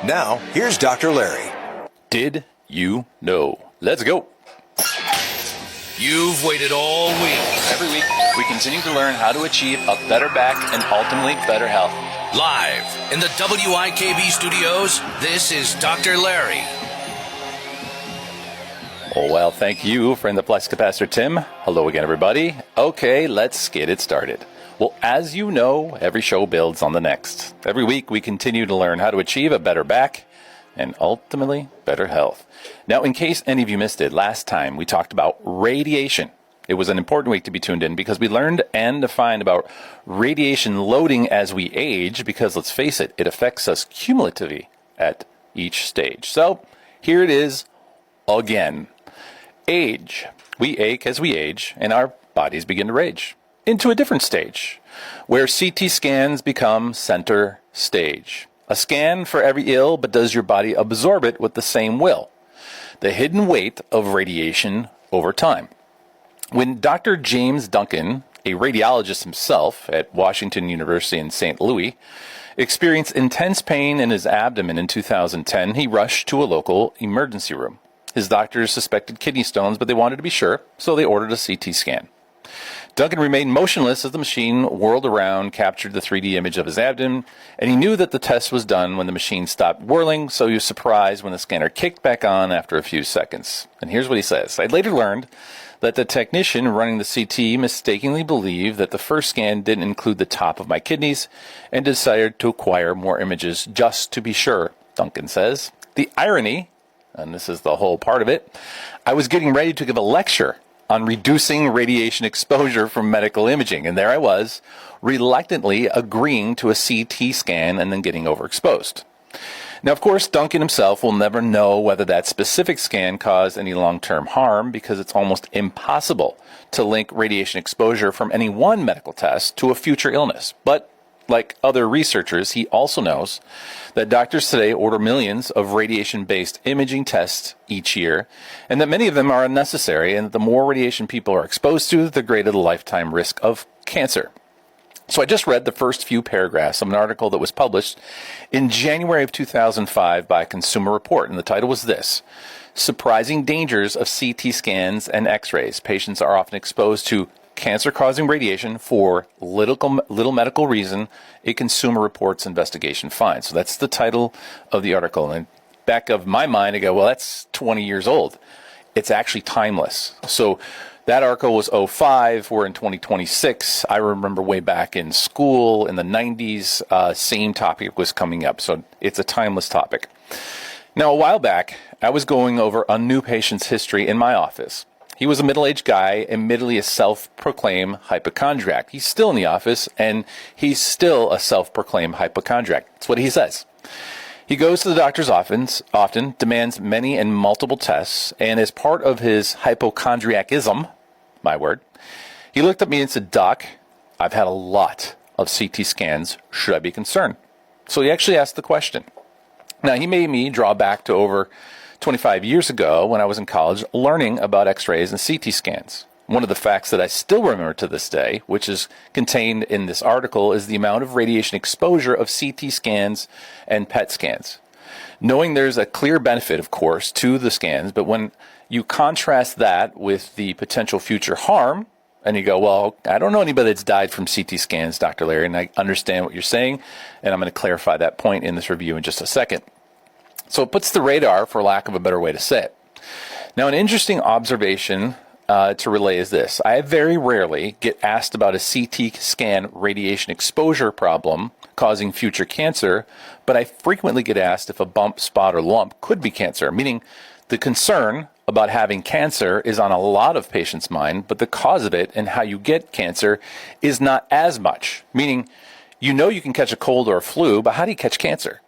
Now, here's Dr. Larry. Did you know? Let's go. You've waited all week. Every week, we continue to learn how to achieve a better back and ultimately better health. Live in the WIKB studios, this is Dr. Larry. Oh, well, thank you, friend the Flex Capacitor Tim. Hello again, everybody. Okay, let's get it started. Well, as you know, every show builds on the next. Every week, we continue to learn how to achieve a better back and ultimately better health. Now, in case any of you missed it, last time we talked about radiation. It was an important week to be tuned in because we learned and defined about radiation loading as we age because, let's face it, it affects us cumulatively at each stage. So, here it is again. Age. We ache as we age, and our bodies begin to rage into a different stage, where CT scans become center stage. A scan for every ill, but does your body absorb it with the same will? The hidden weight of radiation over time. When Dr. James Duncan, a radiologist himself at Washington University in St. Louis, experienced intense pain in his abdomen in 2010, he rushed to a local emergency room. His doctors suspected kidney stones, but they wanted to be sure, so they ordered a CT scan. Duncan remained motionless as the machine whirled around, captured the 3D image of his abdomen, and he knew that the test was done when the machine stopped whirling, so he was surprised when the scanner kicked back on after a few seconds. And here's what he says. I later learned that the technician running the CT mistakenly believed that the first scan didn't include the top of my kidneys and decided to acquire more images just to be sure, Duncan says. The irony, and this is the whole part of it, I was getting ready to give a lecture on reducing radiation exposure from medical imaging, and there I was, reluctantly agreeing to a CT scan and then getting overexposed. Now, of course, Duncan himself will never know whether that specific scan caused any long-term harm because it's almost impossible to link radiation exposure from any one medical test to a future illness. But like other researchers, he also knows that doctors today order millions of radiation-based imaging tests each year, and that many of them are unnecessary, and that the more radiation people are exposed to, the greater the lifetime risk of cancer. So I just read the first few paragraphs of an article that was published in January of 2005 by Consumer Report, and the title was this: Surprising Dangers of CT Scans and X-rays. Patients are often exposed to cancer-causing radiation for little medical reason, a Consumer Reports investigation finds. So that's the title of the article. And back of my mind, I go, well, that's 20 years old. It's actually timeless. So that article was 05. We're in 2026. I remember way back in school in the 90s, same topic was coming up. So it's a timeless topic. Now, a while back, I was going over a new patient's history in my office. He was a middle-aged guy, admittedly a self-proclaimed hypochondriac. He's still in the office, and he's still a self-proclaimed hypochondriac. That's what he says. He goes to the doctor's often, demands many and multiple tests, and as part of his hypochondriacism, my word, he looked at me and said, Doc, I've had a lot of CT scans. Should I be concerned? So he actually asked the question. Now, he made me draw back to over 25 years ago when I was in college learning about x-rays and CT scans. One of the facts that I still remember to this day, which is contained in this article, is the amount of radiation exposure of CT scans and PET scans. Knowing there's a clear benefit, of course, to the scans, but when you contrast that with the potential future harm, and you go, well, I don't know anybody that's died from CT scans, Dr. Larry, and I understand what you're saying, and I'm going to clarify that point in this review in just a second. So it puts the radar, for lack of a better way to say it. Now, an interesting observation to relay is this. I very rarely get asked about a CT scan radiation exposure problem causing future cancer, but I frequently get asked if a bump, spot, or lump could be cancer, meaning the concern about having cancer is on a lot of patients' mind, but the cause of it and how you get cancer is not as much, meaning you know you can catch a cold or a flu, but how do you catch cancer?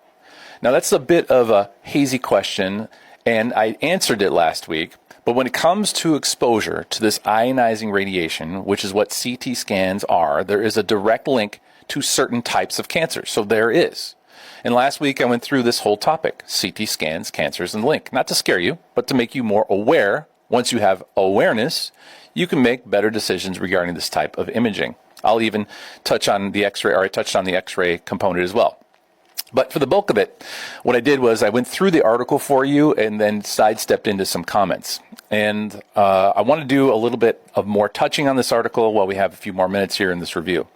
Now, that's a bit of a hazy question, and I answered it last week, but when it comes to exposure to this ionizing radiation, which is what CT scans are, there is a direct link to certain types of cancer. So there is. And last week I went through this whole topic, CT scans, cancers, and link. Not to scare you, but to make you more aware. Once you have awareness, you can make better decisions regarding this type of imaging. I'll even touch on the X-ray, or I touched on the X-ray component as well. But for the bulk of it, what I did was I went through the article for you and then sidestepped into some comments. And I want to do a little bit of more touching on this article while we have a few more minutes here in this review.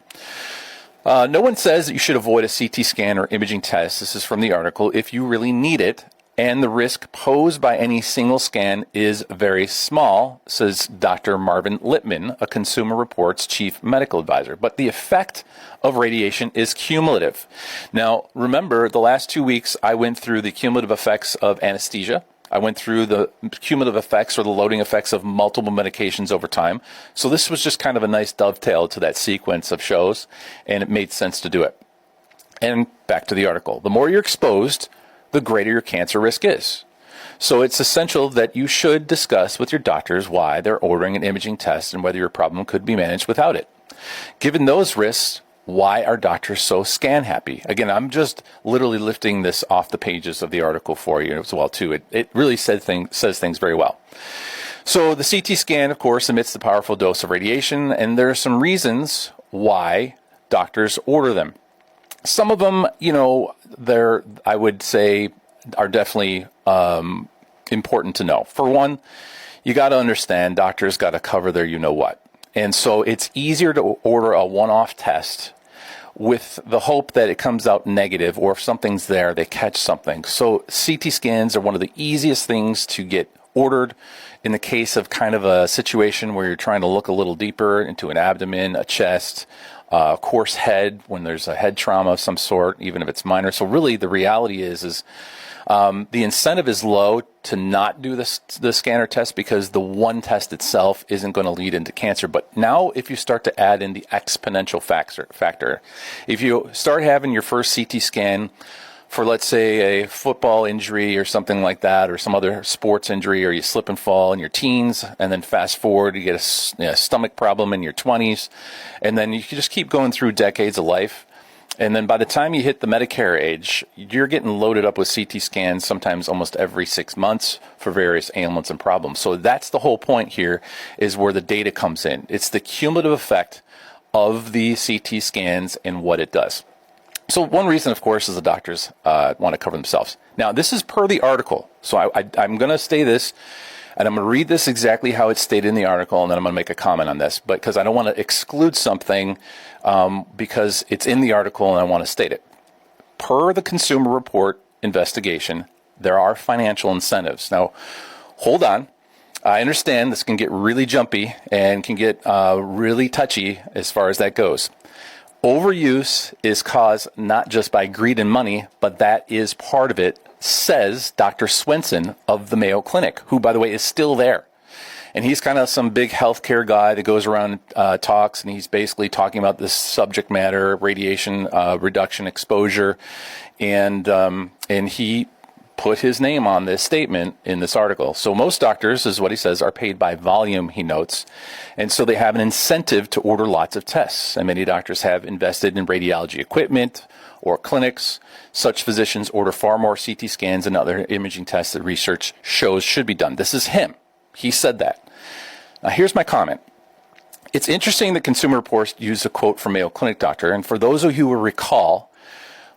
No one says that you should avoid a CT scan or imaging test. This is from the article. If you really need it, and the risk posed by any single scan is very small, says Dr. Marvin Lippman, a Consumer Reports chief medical advisor. But the effect of radiation is cumulative. Now, remember, the last 2 weeks, I went through the cumulative effects of anesthesia. I went through the cumulative effects or the loading effects of multiple medications over time. So this was just kind of a nice dovetail to that sequence of shows, and it made sense to do it. And back to the article. The more you're exposed, the greater your cancer risk is. So it's essential that you should discuss with your doctors why they're ordering an imaging test and whether your problem could be managed without it. Given those risks, why are doctors so scan happy? Again, I'm just literally lifting this off the pages of the article for you as well, too. It really says things very well. So the CT scan, of course, emits the powerful dose of radiation, and there are some reasons why doctors order them. Some of them, I would say, are definitely important to know. For one, you got to understand doctors got to cover their you-know-what. And so it's easier to order a one-off test with the hope that it comes out negative, or if something's there, they catch something. So CT scans are one of the easiest things to get ordered in the case of kind of a situation where you're trying to look a little deeper into an abdomen, a chest, coarse head, when there's a head trauma of some sort, even if it's minor. So really the reality is the incentive is low to not do the scanner test because the one test itself isn't going to lead into cancer. But now if you start to add in the exponential factor, if you start having your first CT scan for, let's say, a football injury or something like that, or some other sports injury, or you slip and fall in your teens, and then fast forward, you get a stomach problem in your 20s, and then you can just keep going through decades of life. And then by the time you hit the Medicare age, you're getting loaded up with CT scans sometimes almost every 6 months for various ailments and problems. So that's the whole point here, is where the data comes in. It's the cumulative effect of the CT scans and what it does. So one reason, of course, is the doctors want to cover themselves. Now, this is per the article. So I'm going to say this, and I'm going to read this exactly how it's stated in the article, and then I'm going to make a comment on this, because I don't want to exclude something because it's in the article and I want to state it. Per the Consumer Report investigation, there are financial incentives. Now, hold on. I understand this can get really jumpy and can get really touchy as far as that goes. Overuse is caused not just by greed and money, but that is part of it, says Dr. Swenson of the Mayo Clinic, who, by the way, is still there. And he's kind of some big healthcare guy that goes around and talks, and he's basically talking about this subject matter, radiation reduction exposure, and he put his name on this statement in this article. So most doctors, is what he says, are paid by volume, he notes. And so they have an incentive to order lots of tests. And many doctors have invested in radiology equipment or clinics. Such physicians order far more CT scans and other imaging tests that research shows should be done. This is him. He said that. Now here's my comment. It's interesting that Consumer Reports used a quote from Mayo Clinic doctor. And for those of you who recall,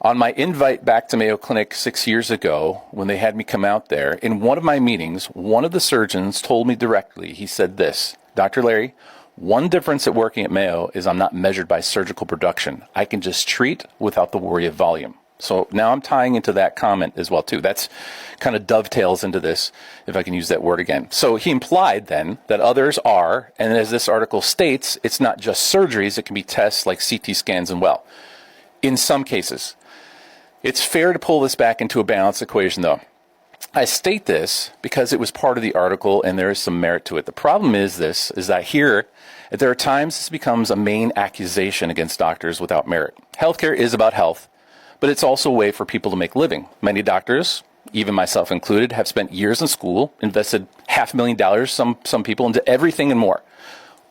on my invite back to Mayo Clinic 6 years ago, when they had me come out there, in one of my meetings, one of the surgeons told me directly, he said this, Dr. Larry, one difference at working at Mayo is I'm not measured by surgical production. I can just treat without the worry of volume. So now I'm tying into that comment as well, too. That's kind of dovetails into this, if I can use that word again. So he implied then that others are, and as this article states, it's not just surgeries, it can be tests like CT scans and well. In some cases. It's fair to pull this back into a balanced equation, though. I state this because it was part of the article and there is some merit to it. The problem is that here, there are times this becomes a main accusation against doctors without merit. Healthcare is about health, but it's also a way for people to make a living. Many doctors, even myself included, have spent years in school, invested $500,000, some people, into everything and more.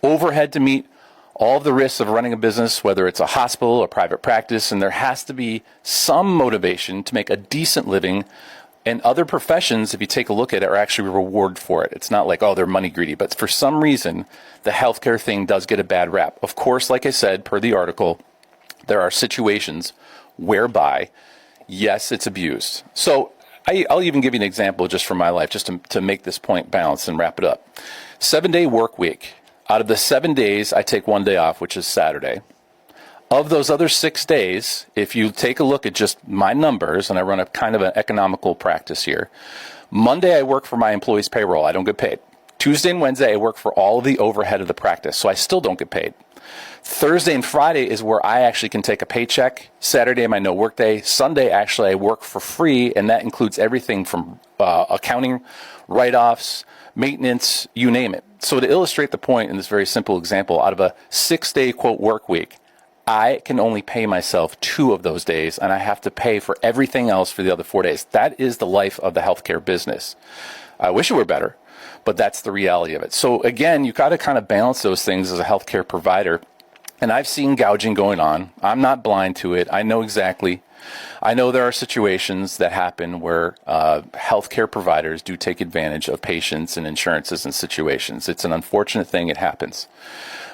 Overhead to meet all of the risks of running a business, whether it's a hospital or private practice, and there has to be some motivation to make a decent living. And other professions, if you take a look at it, are actually rewarded for it. It's not like, oh, they're money greedy. But for some reason, the healthcare thing does get a bad rap. Of course, like I said, per the article, there are situations whereby Yes, it's abused. So I'll even give you an example just from my life, just to make this point balance and wrap it up. 7-day work week. Out of the 7 days, I take 1 day off, which is Saturday. Of those other 6 days, if you take a look at just my numbers, and I run a kind of an economical practice here, Monday I work for my employees' payroll. I don't get paid. Tuesday and Wednesday I work for all of the overhead of the practice, so I still don't get paid. Thursday and Friday is where I actually can take a paycheck. Saturday, my no work day. Sunday, actually, I work for free, and that includes everything from accounting, write-offs, maintenance, you name it. So to illustrate the point in this very simple example, out of a 6-day, quote, work week, I can only pay myself 2 of those days, and I have to pay for everything else for the other 4 days. That is the life of the healthcare business. I wish it were better, but that's the reality of it. So again, you got to kind of balance those things as a healthcare provider. And I've seen gouging going on. I'm not blind to it. I know exactly. I know there are situations that happen where healthcare providers do take advantage of patients and insurances and situations. It's an unfortunate thing. It happens.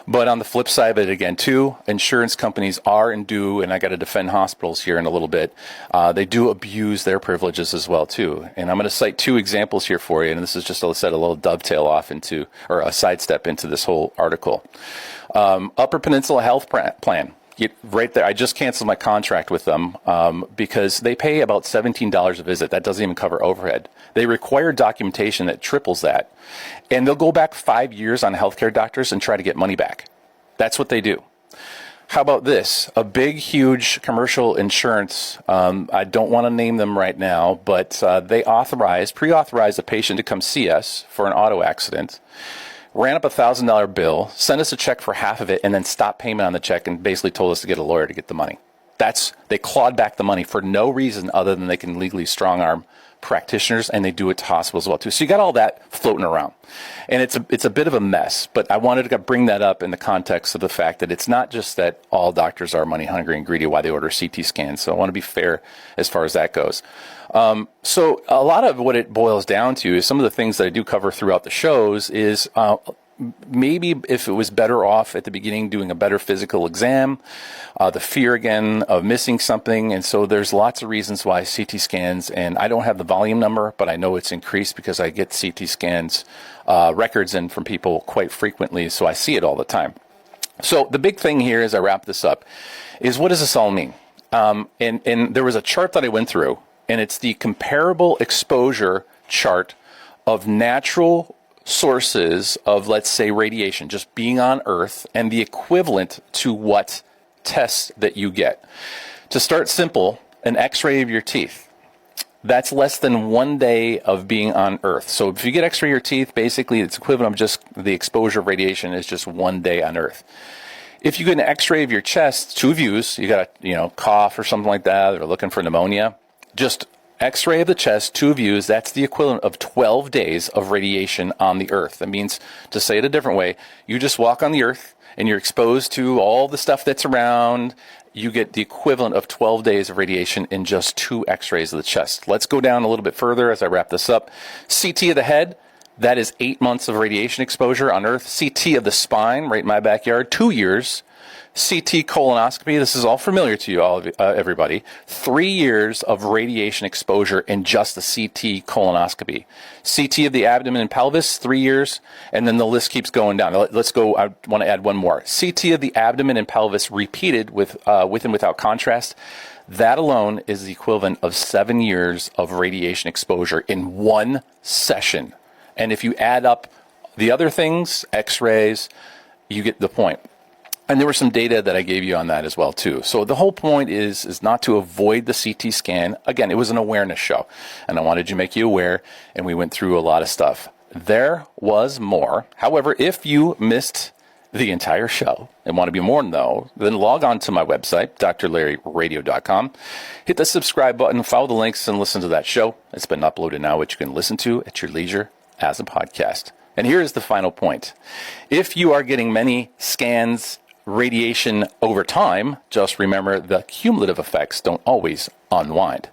But on the flip side of it, again, too, insurance companies are and do, and I got to defend hospitals here in a little bit, they do abuse their privileges as well, too. And I'm going to cite 2 examples here for you, and this is just, as I said, a little dovetail off into, or a sidestep into this whole article. Upper Peninsula Health Plan. Right there, I just canceled my contract with them because they pay about $17 a visit. That doesn't even cover overhead. They require documentation that triples that. And they'll go back 5 years on healthcare doctors and try to get money back. That's what they do. How about this? A big, huge commercial insurance, I don't want to name them right now, but they pre-authorize a patient to come see us for an auto accident, ran up a $1,000 bill, sent us a check for half of it, and then stopped payment on the check and basically told us to get a lawyer to get the money. They clawed back the money for no reason other than they can legally strong-arm practitioners, and they do it to hospitals as well, too. So you got all that floating around. And it's a bit of a mess, but I wanted to bring that up in the context of the fact that it's not just that all doctors are money hungry and greedy why they order CT scans. So I want to be fair as far as that goes. So a lot of what it boils down to is some of the things that I do cover throughout the shows is maybe if it was better off at the beginning doing a better physical exam, the fear again of missing something. And so there's lots of reasons why CT scans, and I don't have the volume number, but I know it's increased because I get CT scans records in from people quite frequently. So I see it all the time. So the big thing here as I wrap this up is, what does this all mean? And there was a chart that I went through, and it's the comparable exposure chart of natural sources of, let's say, radiation just being on Earth and the equivalent to what tests that you get. To start simple, an x-ray of your teeth. That's less than 1 day of being on Earth. So if you get x-ray of your teeth, basically it's equivalent of just the exposure of radiation is just 1 day on Earth. If you get an x-ray of your chest, 2 views, you got a cough or something like that, or looking for pneumonia, just x-ray of the chest, 2 views, that's the equivalent of 12 days of radiation on the Earth. That means, to say it a different way, you just walk on the Earth and you're exposed to all the stuff that's around. You get the equivalent of 12 days of radiation in just 2 x-rays of the chest. Let's go down a little bit further as I wrap this up. CT of the head, that is 8 months of radiation exposure on Earth. CT of the spine, right in my backyard, 2 years. CT colonoscopy, this is all familiar to you, everybody. 3 years of radiation exposure in just the CT colonoscopy. CT of the abdomen and pelvis, 3 years, and then the list keeps going down. Let's go, I want to add one more. CT of the abdomen and pelvis repeated with and without contrast. That alone is the equivalent of 7 years of radiation exposure in one session. And if you add up the other things, x-rays, you get the point. And there was some data that I gave you on that as well, too. So the whole point is not to avoid the CT scan. Again, it was an awareness show, and I wanted to make you aware, and we went through a lot of stuff. There was more. However, if you missed the entire show and want to be more though, then log on to my website, drlarryradio.com. Hit the subscribe button, follow the links, and listen to that show. It's been uploaded now, which you can listen to at your leisure as a podcast. And here is the final point. If you are getting many scans, radiation over time, just remember the cumulative effects don't always unwind.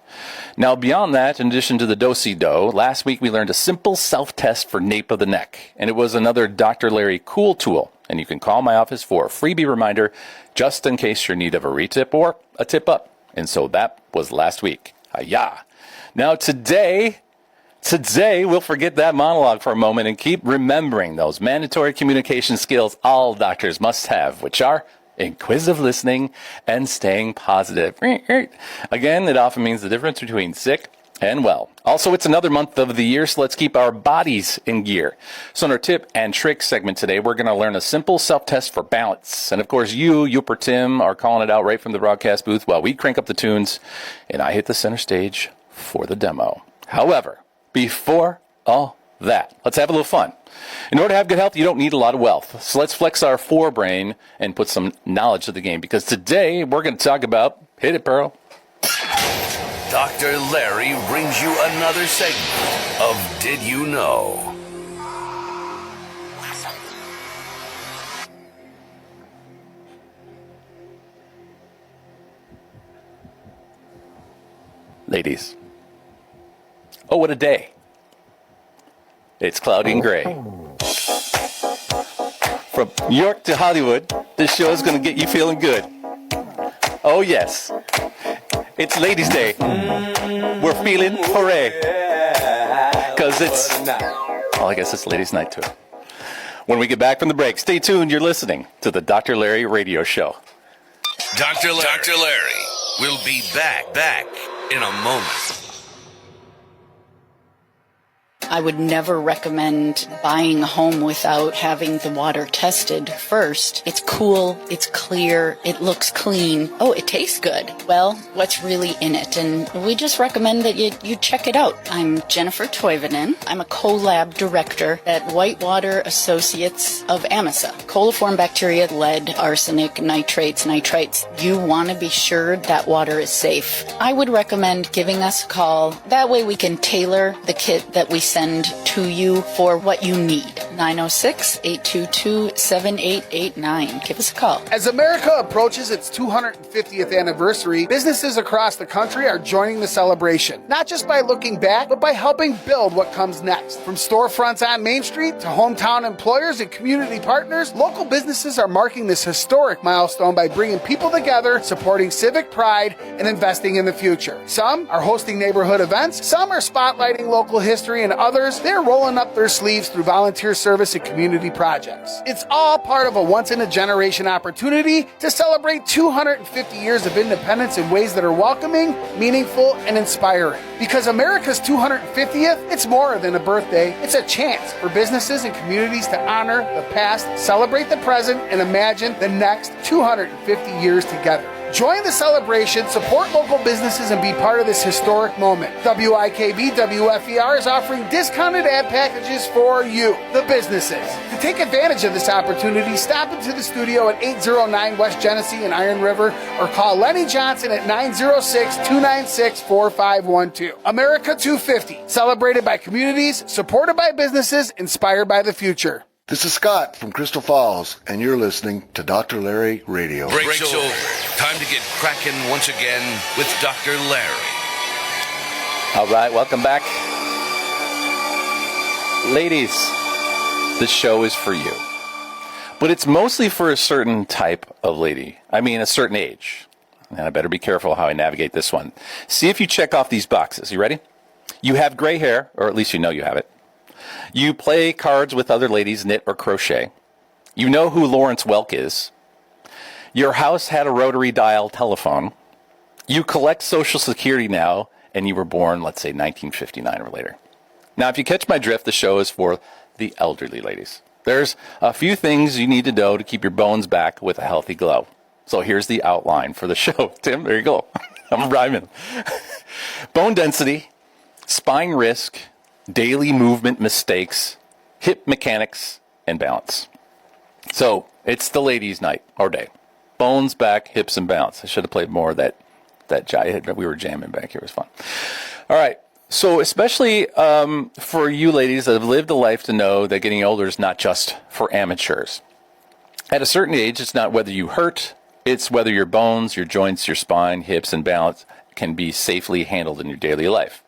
Now, beyond that, in addition to the do-si-do, last week we learned a simple self-test for nape of the neck, and it was another Dr. Larry cool tool, and you can call my office for a freebie reminder just in case you're in need of a retip or a tip up. And so that was last week. Hi-ya. Now today we'll forget that monologue for a moment and keep remembering those mandatory communication skills all doctors must have, which are inquisitive listening and staying positive. Again, it often means the difference between sick and well. Also, it's another month of the year, so let's keep our bodies in gear. So in our tip and trick segment today, we're going to learn a simple self-test for balance. And of course, you per Tim, are calling it out right from the broadcast booth while we crank up the tunes and I hit the center stage for the demo. However, before all that, let's have a little fun. In order to have good health, you don't need a lot of wealth. So let's flex our forebrain and put some knowledge to the game, because today we're going to talk about, hit it, Pearl. Dr. Larry brings you another segment of Did You Know? Ladies. Oh, what a day. It's cloudy and gray. From New York to Hollywood, this show is going to get you feeling good. Oh, yes. It's Ladies' Day. We're feeling hooray. Because it's, well, I guess it's Ladies' Night, too. When we get back from the break, stay tuned. You're listening to the Dr. Larry Radio Show. Dr. Larry will be back in a moment. I would never recommend buying a home without having the water tested first. It's cool, it's clear, it looks clean. Oh, it tastes good. Well, what's really in it? And we just recommend that you check it out. I'm Jennifer Toivonen. I'm a co-lab director at Whitewater Associates of AMISA. Coliform bacteria, lead, arsenic, nitrates. You want to be sure that water is safe. I would recommend giving us a call. That way we can tailor the kit that we send to you for what you need. 906-822-7889. Give us a call. As America approaches its 250th anniversary, businesses across the country are joining the celebration. Not just by looking back, but by helping build what comes next. From storefronts on Main Street to hometown employers and community partners, local businesses are marking this historic milestone by bringing people together, supporting civic pride, and investing in the future. Some are hosting neighborhood events, some are spotlighting local history, and others, they're rolling up their sleeves through volunteer service and community projects. It's all part of a once-in-a-generation opportunity to celebrate 250 years of independence in ways that are welcoming, meaningful, and inspiring. Because America's 250th, it's more than a birthday. It's a chance for businesses and communities to honor the past, celebrate the present, and imagine the next 250 years together. Join the celebration, support local businesses, and be part of this historic moment. WIKB WFER is offering discounted ad packages for you, the businesses. To take advantage of this opportunity, stop into the studio at 809 West Genesee in Iron River or call Lenny Johnson at 906-296-4512. America 250, celebrated by communities, supported by businesses, inspired by the future. This is Scott from Crystal Falls, and you're listening to Dr. Larry Radio. Breaks over. Time to get cracking once again with Dr. Larry. All right, welcome back. Ladies, this show is for you. But it's mostly for a certain type of lady. I mean, a certain age. And I better be careful how I navigate this one. See if you check off these boxes. You ready? You have gray hair, or at least you know you have it. You play cards with other ladies, knit or crochet. You know who Lawrence Welk is. Your house had a rotary dial telephone. You collect Social Security now, and you were born, let's say, 1959 or later. Now, if you catch my drift, the show is for the elderly ladies. There's a few things you need to know to keep your bones back with a healthy glow. So here's the outline for the show. Tim, there you go. I'm rhyming. Bone density, spine risk, daily movement mistakes, hip mechanics, and balance. So it's the ladies' night or day. Bones, back, hips, and balance. I should have played more of that we were jamming back here. It was fun. All right. So especially for you ladies that have lived a life to know that getting older is not just for amateurs. At a certain age, it's not whether you hurt, it's whether your bones, your joints, your spine, hips, and balance can be safely handled in your daily life.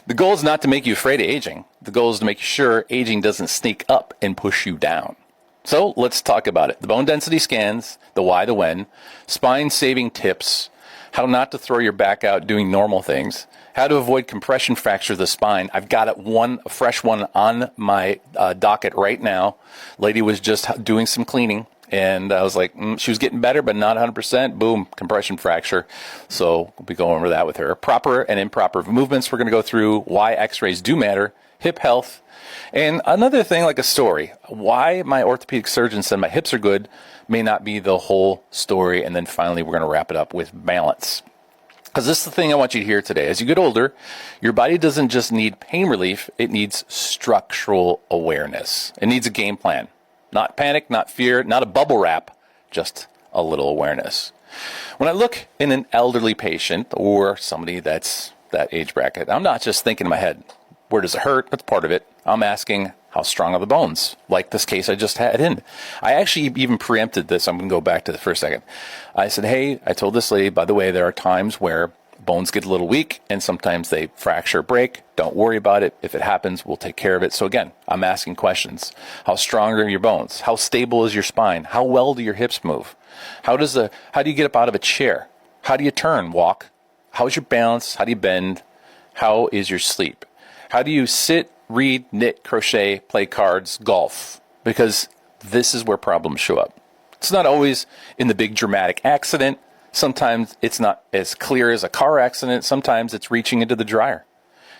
The goal is not to make you afraid of aging. The goal is to make sure aging doesn't sneak up and push you down. So let's talk about it. The bone density scans, the why, the when, spine saving tips, how not to throw your back out doing normal things, How to avoid compression fracture of the spine. I've got a fresh one on my docket right now. Lady was just doing some cleaning, and I was like, she was getting better, but not 100%. Boom, compression fracture. So we'll be going over that with her. Proper and improper movements. We're going to go through why x-rays do matter, hip health, and another thing like a story. Why my orthopedic surgeon said my hips are good may not be the whole story. And then finally, we're going to wrap it up with balance. Because this is the thing I want you to hear today. As you get older, your body doesn't just need pain relief, it needs structural awareness. It needs a game plan. Not panic, not fear, not a bubble wrap, just a little awareness. When I look in an elderly patient or somebody that's that age bracket, I'm not just thinking in my head, where does it hurt? That's part of it. I'm asking, how strong are the bones? Like this case I just had in. I actually even preempted this. I'm going to go back to the first second. I said, hey, I told this lady, by the way, there are times where bones get a little weak and sometimes they fracture or break. Don't worry about it. If it happens, we'll take care of it. So again, I'm asking questions. How strong are your bones? How stable is your spine? How well do your hips move? How do you get up out of a chair? How do you turn, walk? How's your balance? How do you bend? How is your sleep? How do you sit, read, knit, crochet, play cards, golf? Because this is where problems show up. It's not always in the big dramatic accident. Sometimes it's not as clear as a car accident. Sometimes it's reaching into the dryer,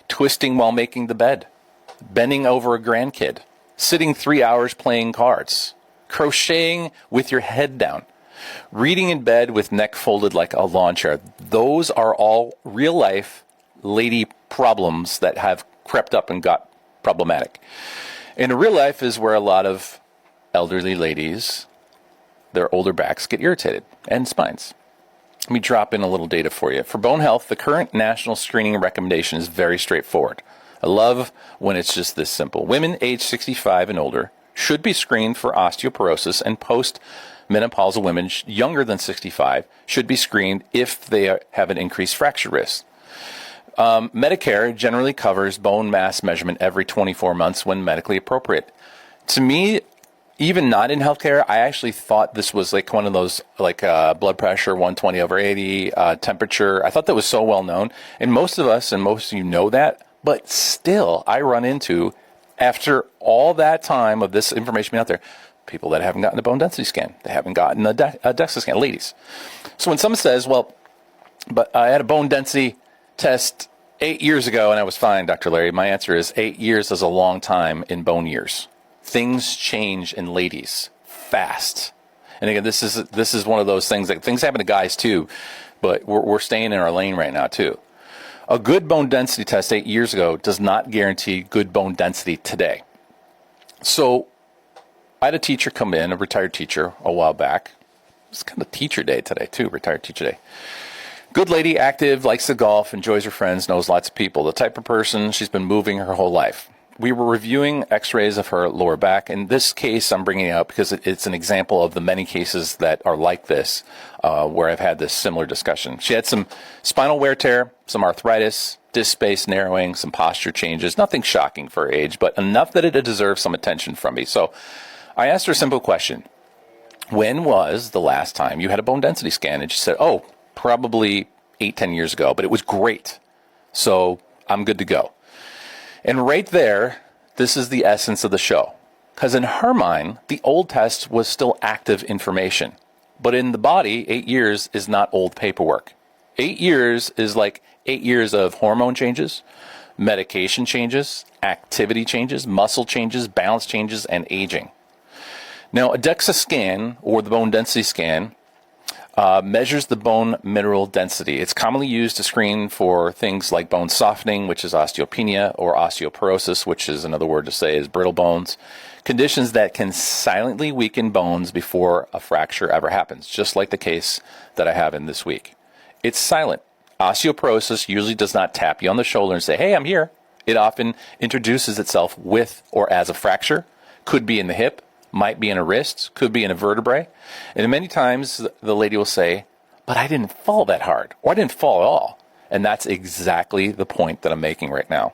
twisting while making the bed, bending over a grandkid, sitting 3 hours playing cards, crocheting with your head down, reading in bed with neck folded like a lawn chair. Those are all real life lady problems that have crept up and got problematic. And real life is where a lot of elderly ladies, their older backs get irritated and spines. Let me drop in a little data for you. For bone health, the current national screening recommendation is very straightforward. I love when it's just this simple. Women age 65 and older should be screened for osteoporosis, and post-menopausal women younger than 65 should be screened if they have an increased fracture risk. Medicare generally covers bone mass measurement every 24 months when medically appropriate. To me, even not in healthcare, I actually thought this was like one of those, like blood pressure, 120/80, temperature. I thought that was so well known. And most of us and most of you know that. But still, I run into, after all that time of this information being out there, people that haven't gotten a bone density scan. They haven't gotten a DEXA scan, ladies. So when someone says, well, but I had a bone density test 8 years ago and I was fine, Dr. Larry, my answer is 8 years is a long time in bone years. Things change in ladies fast. And again, this is one of those things that things happen to guys too, but we're staying in our lane right now too. A good bone density test 8 years ago does not guarantee good bone density today. So I had a teacher come in, a retired teacher, a while back. It's kind of teacher day today too, retired teacher day. Good lady, active, likes to golf, enjoys her friends, knows lots of people. The type of person, she's been moving her whole life. We were reviewing x-rays of her lower back. In this case, I'm bringing it up because it's an example of the many cases that are like this, where I've had this similar discussion. She had some spinal wear tear, some arthritis, disc space narrowing, some posture changes. Nothing shocking for her age, but enough that it deserves some attention from me. So I asked her a simple question. When was the last time you had a bone density scan? And she said, oh, probably 8-10 years ago, but it was great. So I'm good to go. And right there, this is the essence of the show. Because in her mind, the old test was still active information. But in the body, 8 years is not old paperwork. 8 years is like 8 years of hormone changes, medication changes, activity changes, muscle changes, balance changes, and aging. Now, a DEXA scan, or the bone density scan, measures the bone mineral density. It's commonly used to screen for things like bone softening, which is osteopenia, or osteoporosis, which is another word to say is brittle bones. Conditions that can silently weaken bones before a fracture ever happens, just like the case that I have in this week. It's silent. Osteoporosis usually does not tap you on the shoulder and say, hey, I'm here. It often introduces itself with or as a fracture. Could be in the hip, might be in a wrist, could be in a vertebrae. And many times the lady will say, but I didn't fall that hard, or I didn't fall at all. And that's exactly the point that I'm making right now.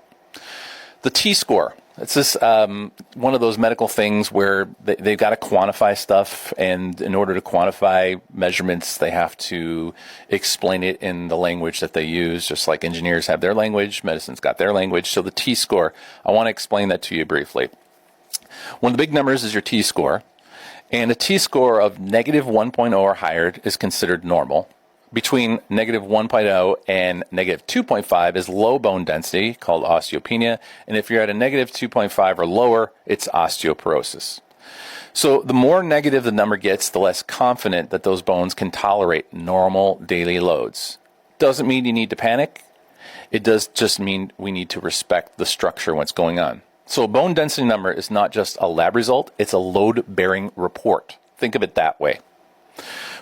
The T-score. It's just one of those medical things where they've got to quantify stuff, and in order to quantify measurements, they have to explain it in the language that they use, just like engineers have their language, medicine's got their language. So the T-score, I want to explain that to you briefly. One of the big numbers is your T-score, and a T-score of negative 1.0 or higher is considered normal. Between negative 1.0 and negative 2.5 is low bone density, called osteopenia. And if you're at a negative 2.5 or lower, it's osteoporosis. So the more negative the number gets, the less confident that those bones can tolerate normal daily loads. Doesn't mean you need to panic. It does just mean we need to respect the structure and what's going on. So a bone density number is not just a lab result, it's a load-bearing report. Think of it that way.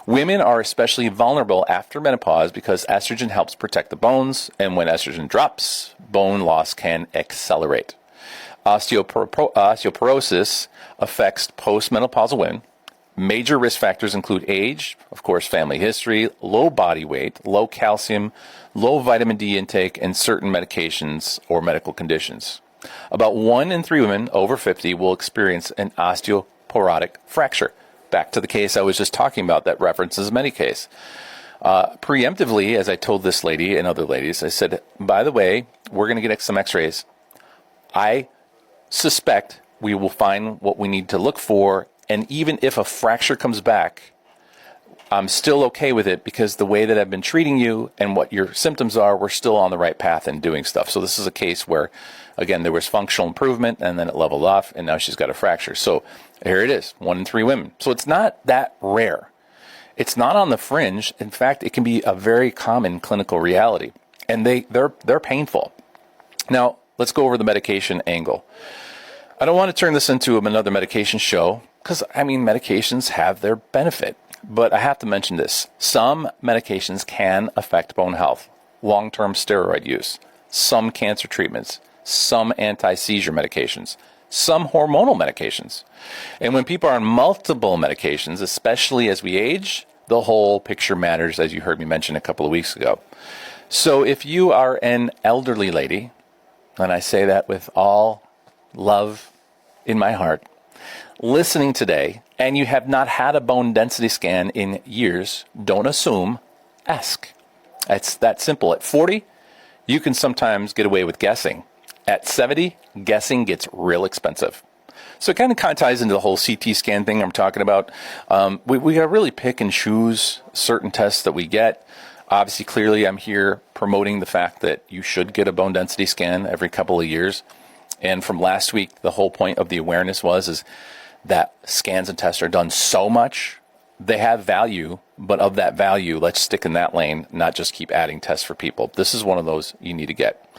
Women are especially vulnerable after menopause because estrogen helps protect the bones, and when estrogen drops, bone loss can accelerate. Osteoporosis affects postmenopausal women. Major risk factors include age, of course, family history, low body weight, low calcium, low vitamin D intake, and certain medications or medical conditions. About 1 in 3 women over 50 will experience an osteoporotic fracture. Back to the case I was just talking about that references Medicaid. Preemptively, as I told this lady and other ladies, I said, by the way, we're going to get some x-rays. I suspect we will find what we need to look for, and even if a fracture comes back, I'm still okay with it because the way that I've been treating you and what your symptoms are, we're still on the right path and doing stuff. So this is a case where, again, there was functional improvement and then it leveled off and now she's got a fracture. So here it is, 1 in 3 women. So it's not that rare. It's not on the fringe. In fact, it can be a very common clinical reality, and they're painful. Now, let's go over the medication angle. I don't want to turn this into another medication show because, medications have their benefit. But I have to mention this. Some medications can affect bone health. Long-term steroid use, some cancer treatments, some anti-seizure medications, some hormonal medications. And when people are on multiple medications, especially as we age, the whole picture matters, as you heard me mention a couple of weeks ago. So if you are an elderly lady, and I say that with all love in my heart, listening today, and you have not had a bone density scan in years, don't assume, ask. It's that simple. At 40, you can sometimes get away with guessing. At 70, guessing gets real expensive. So it kind of ties into the whole CT scan thing I'm talking about. We got to really pick and choose certain tests that we get. Obviously, clearly, I'm here promoting the fact that you should get a bone density scan every couple of years. And from last week, the whole point of the awareness is that scans and tests are done so much. They have value, but of that value, let's stick in that lane, not just keep adding tests for people. This is one of those you need to get.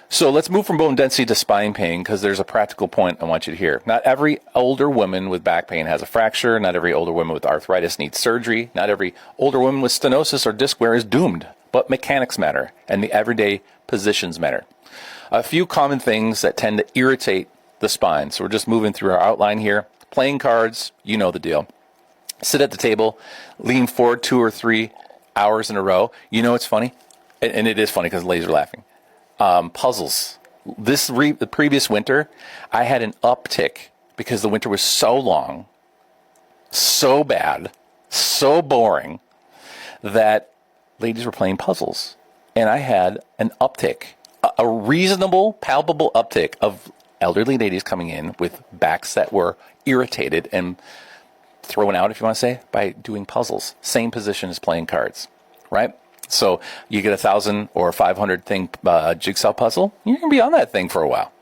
So let's move from bone density to spine pain, because there's a practical point I want you to hear. Not every older woman with back pain has a fracture. Not every older woman with arthritis needs surgery. Not every older woman with stenosis or disc wear is doomed. But mechanics matter, and the everyday positions matter. A few common things that tend to irritate the spine. So we're just moving through our outline here. Playing cards, you know the deal. Sit at the table, lean forward 2 or 3 hours in a row. You know it's funny, and it is funny because the ladies are laughing. Puzzles. The previous winter, I had an uptick because the winter was so long, so bad, so boring that ladies were playing puzzles. And I had an uptick, a reasonable, palpable uptick of elderly ladies coming in with backs that were irritated and thrown out, if you want to say, by doing puzzles. Same position as playing cards, right? So you get 1,000 or 500 thing jigsaw puzzle, you're going to be on that thing for a while.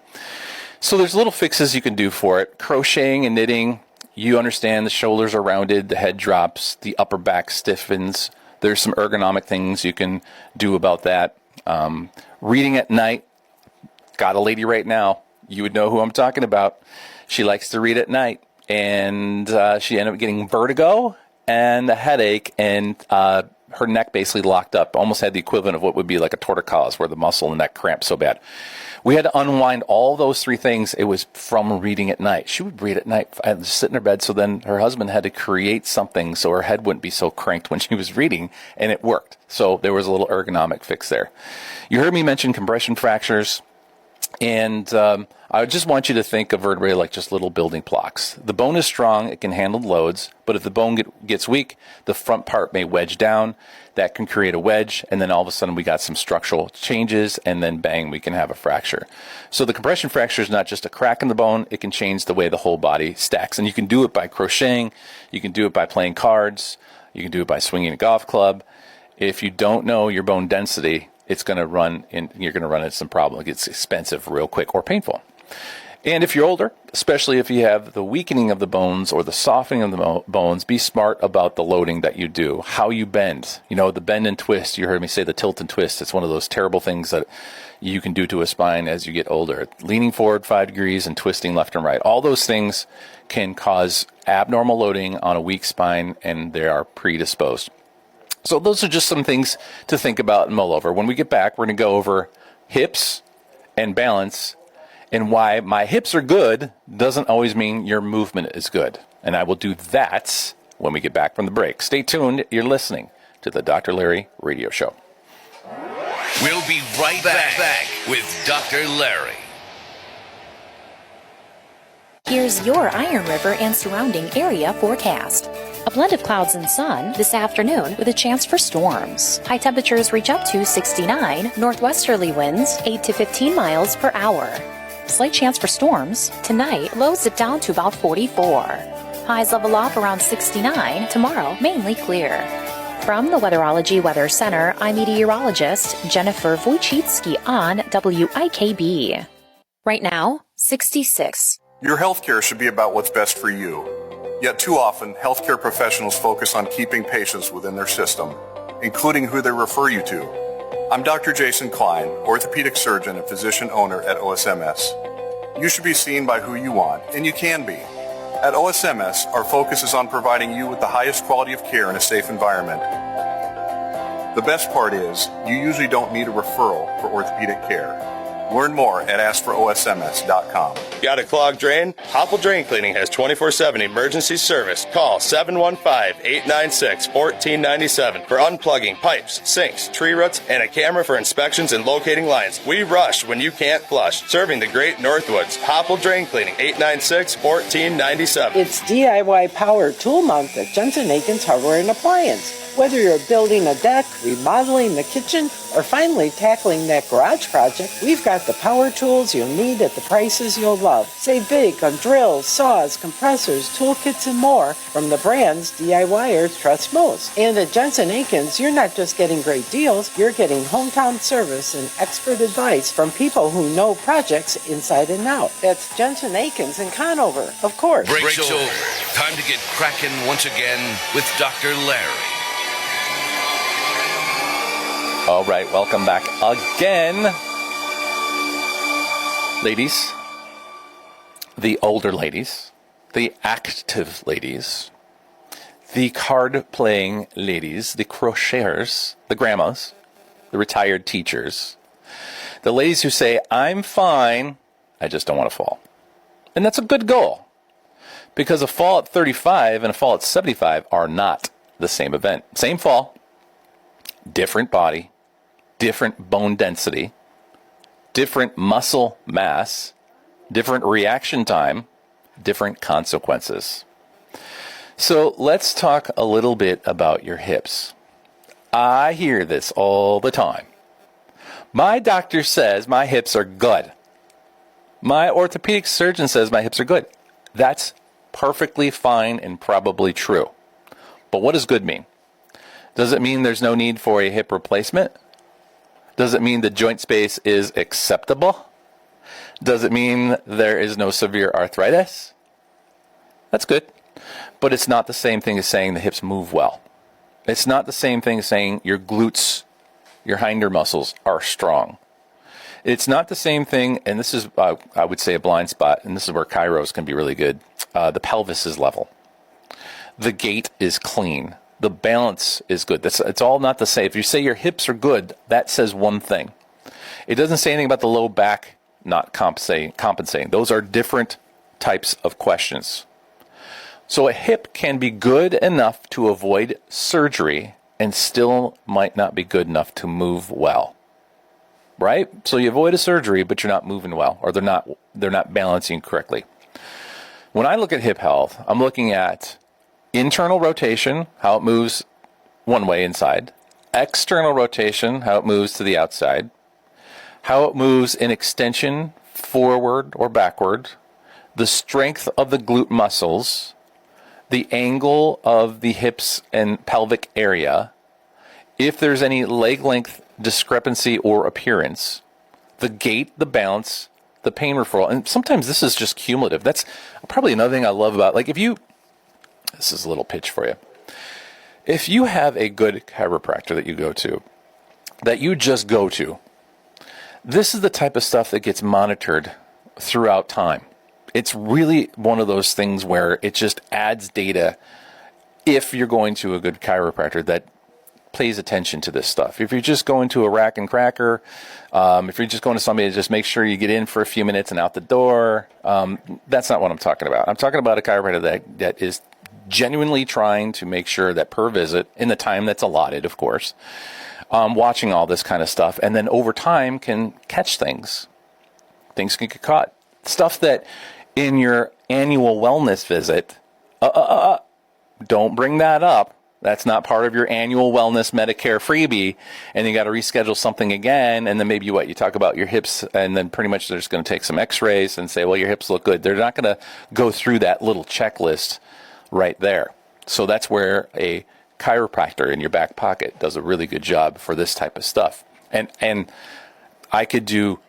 So there's little fixes you can do for it. Crocheting and knitting, you understand the shoulders are rounded, the head drops, the upper back stiffens. There's some ergonomic things you can do about that. Reading at night, got a lady right now. You would know who I'm talking about. She likes to read at night, and she ended up getting vertigo and a headache, and her neck basically locked up, almost had the equivalent of what would be like a torticollis, where the muscle in the neck cramped so bad. We had to unwind all those 3 things. It was from reading at night. She would read at night and sit in her bed, so then her husband had to create something so her head wouldn't be so cranked when she was reading, and it worked. So there was a little ergonomic fix there. You heard me mention compression fractures. And I just want you to think of vertebrae like just little building blocks. The bone is strong, it can handle loads, but if the bone gets weak, the front part may wedge down. That can create a wedge, and then all of a sudden we got some structural changes, and then bang, we can have a fracture. So the compression fracture is not just a crack in the bone, it can change the way the whole body stacks. And you can do it by crocheting, you can do it by playing cards, you can do it by swinging a golf club. If you don't know your bone density, it's going to you're going to run into some problem. It gets expensive real quick or painful. And if you're older, especially if you have the weakening of the bones or the softening of the bones, be smart about the loading that you do, how you bend. You know, the bend and twist, you heard me say the tilt and twist. It's one of those terrible things that you can do to a spine as you get older. Leaning forward 5 degrees and twisting left and right. All those things can cause abnormal loading on a weak spine, and they are predisposed. So those are just some things to think about and mull over. When we get back, we're going to go over hips and balance, and why my hips are good doesn't always mean your movement is good. And I will do that when we get back from the break. Stay tuned. You're listening to the Dr. Larry Radio Show. We'll be right back with Dr. Larry. Here's your Iron River and surrounding area forecast. A blend of clouds and sun this afternoon with a chance for storms. High temperatures reach up to 69, northwesterly winds 8 to 15 miles per hour. Slight chance for storms. Tonight, lows dip down to about 44. Highs level off around 69. Tomorrow, mainly clear. From the Weatherology Weather Center, I'm meteorologist Jennifer Wojcicki on WIKB. Right now, 66. Your healthcare should be about what's best for you. Yet too often, healthcare professionals focus on keeping patients within their system, including who they refer you to. I'm Dr. Jason Klein, orthopedic surgeon and physician owner at OSMS. You should be seen by who you want, and you can be. At OSMS, our focus is on providing you with the highest quality of care in a safe environment. The best part is, you usually don't need a referral for orthopedic care. Learn more at askforosms.com. Got a clogged drain? Hopple Drain Cleaning has 24/7 emergency service. Call 715-896-1497 for unplugging pipes, sinks, tree roots, and a camera for inspections and locating lines. We rush when you can't flush. Serving the great Northwoods. Hopple Drain Cleaning, 896-1497. It's DIY Power Tool Month at Jensen Aikens Hardware and Appliance. Whether you're building a deck, remodeling the kitchen, or finally tackling that garage project, we've got the power tools you'll need at the prices you'll love. Save big on drills, saws, compressors, toolkits, and more from the brands DIYers trust most. And at Jensen Aikens, you're not just getting great deals, you're getting hometown service and expert advice from people who know projects inside and out. That's Jensen Aikens in Conover, of course. Break's over. Time to get cracking once again with Dr. Larry. All right, welcome back again. Ladies, the older ladies, the active ladies, the card-playing ladies, the crocheters, the grandmas, the retired teachers, the ladies who say, I'm fine, I just don't want to fall. And that's a good goal, because a fall at 35 and a fall at 75 are not the same event. Same fall, different body, different bone density, different muscle mass, different reaction time, different consequences. So let's talk a little bit about your hips. I hear this all the time. My doctor says my hips are good. My orthopedic surgeon says my hips are good. That's perfectly fine and probably true. But what does good mean? Does it mean there's no need for a hip replacement? Does it mean the joint space is acceptable? Does it mean there is no severe arthritis? That's good. But it's not the same thing as saying the hips move well. It's not the same thing as saying your glutes, your hinder muscles are strong. It's not the same thing, and this is, I would say, a blind spot, and this is where chiros can be really good. The pelvis is level. The gait is clean. The balance is good. It's all not the same. If you say your hips are good, that says one thing. It doesn't say anything about the low back not compensating. Those are different types of questions. So a hip can be good enough to avoid surgery and still might not be good enough to move well. right? So you avoid a surgery, but you're not moving well, or they're not balancing correctly. When I look at hip health, I'm looking at internal rotation, how it moves one way inside, external rotation, how it moves to the outside, how it moves in extension forward or backward, the strength of the glute muscles, the angle of the hips and pelvic area, if there's any leg length discrepancy or appearance, the gait, the balance, the pain referral. And sometimes this is just cumulative. That's probably another thing I love about, like, this is a little pitch for you. If you have a good chiropractor that you go to, that you just go to, this is the type of stuff that gets monitored throughout time. It's really one of those things where it just adds data if you're going to a good chiropractor that pays attention to this stuff. If you're just going to a rack and cracker, if you're just going to somebody to just make sure you get in for a few minutes and out the door, that's not what I'm talking about. I'm talking about a chiropractor that is genuinely trying to make sure that per visit, in the time that's allotted, of course, watching all this kind of stuff, and then over time can catch things. Things can get caught. Stuff that in your annual wellness visit, don't bring that up. That's not part of your annual wellness Medicare freebie, and you got to reschedule something again, and then maybe you talk about your hips, and then pretty much they're just going to take some x-rays and say, well, your hips look good. They're not going to go through that little checklist right there. So that's where a chiropractor in your back pocket does a really good job for this type of stuff. And I could do